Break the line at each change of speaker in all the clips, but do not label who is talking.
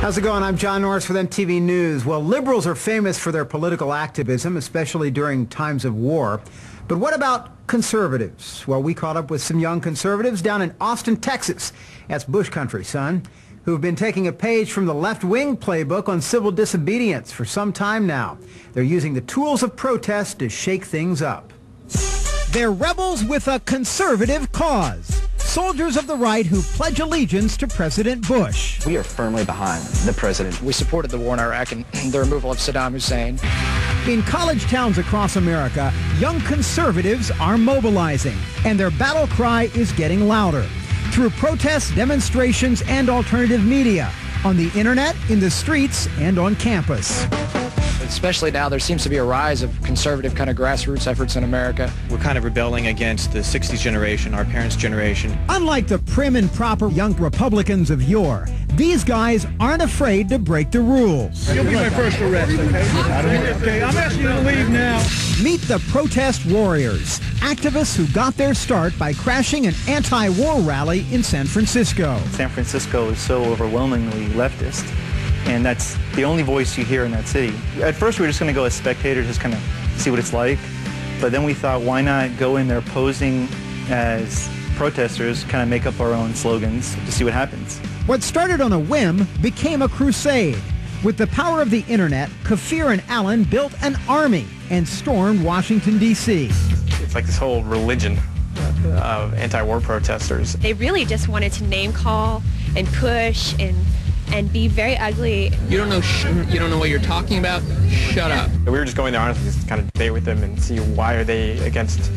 How's it going? I'm John Norris with MTV News. Well, liberals are famous for their political activism, especially during times of war. But what about conservatives? Well, we caught up with some young conservatives down in Austin, Texas. That's bush country, son, who've been taking a page from the left-wing playbook on civil disobedience for some time now. They're using the tools of protest to shake things up. They're rebels with a conservative cause. Soldiers of the right who pledge allegiance to President Bush.
We are firmly behind the president.
We supported the war in Iraq and the removal of Saddam Hussein.
In college towns across America, young conservatives are mobilizing, and their battle cry is getting louder. Through protests, demonstrations, and alternative media, on the internet, in the streets, and on campus.
Especially now, there seems to be a rise of conservative kind of grassroots efforts in America.
We're kind of rebelling against the 60s generation, our parents' generation.
Unlike the prim and proper young Republicans of yore, these guys aren't afraid to break the rules.
You'll be my first arrest, okay? Okay, I'm asking you to leave now.
Meet the protest warriors, activists who got their start by crashing an anti-war rally in San Francisco.
San Francisco is so overwhelmingly leftist, and that's the only voice you hear in that city. At first we were just going to go as spectators, just kind of see what it's like, but then we thought, why not go in there posing as protesters, kind of make up our own slogans to see what happens.
What started on a whim became a crusade. With the power of the internet, Kfir and Allen built an army and stormed Washington, D.C.
It's like this whole religion of anti-war protesters.
They really just wanted to name call and push and be very ugly.
You don't know what you're talking about? Shut up.
We were just going there honestly just kind of debate with them and see why are they against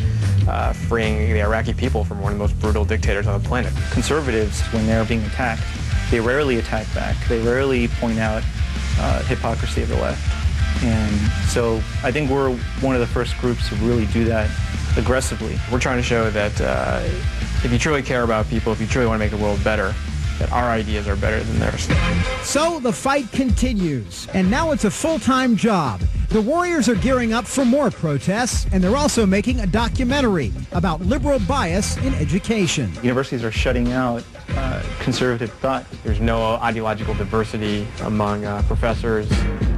freeing the Iraqi people from one of the most brutal dictators on the planet.
Conservatives, when they're being attacked, they rarely attack back. They rarely point out hypocrisy of the left. And so I think we're one of the first groups to really do that aggressively.
We're trying to show that if you truly care about people, if you truly want to make the world better, that our ideas are better than theirs.
So the fight continues, and now it's a full-time job. The Warriors are gearing up for more protests, and they're also making a documentary about liberal bias in education.
Universities are shutting out conservative thought.
There's no ideological diversity among professors.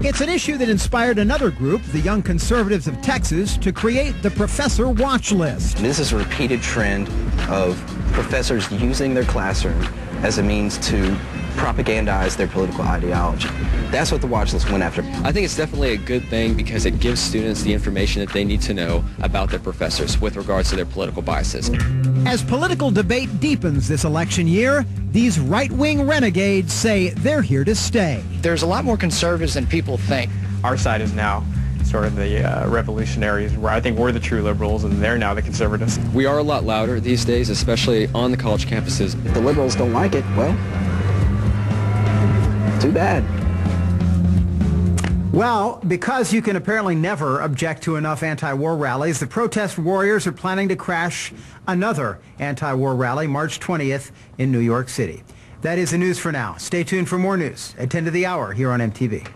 It's an issue that inspired another group, the Young Conservatives of Texas, to create the Professor Watch List.
This is a repeated trend of professors using their classroom as a means to propagandize their political ideology. That's what the watch list went after.
I think it's definitely a good thing because it gives students the information that they need to know about their professors with regards to their political biases.
As political debate deepens this election year, these right-wing renegades say they're here to stay.
There's a lot more conservatives than people think.
Our side is now sort of the revolutionaries, where I think we're the true liberals and they're now the conservatives.
We are a lot louder these days, especially on the college campuses.
If the liberals don't like it, well, too bad.
Well, because you can apparently never object to enough anti-war rallies, the protest warriors are planning to crash another anti-war rally March 20th in New York City. That is the news for now. Stay tuned for more news at 10 to the hour here on MTV.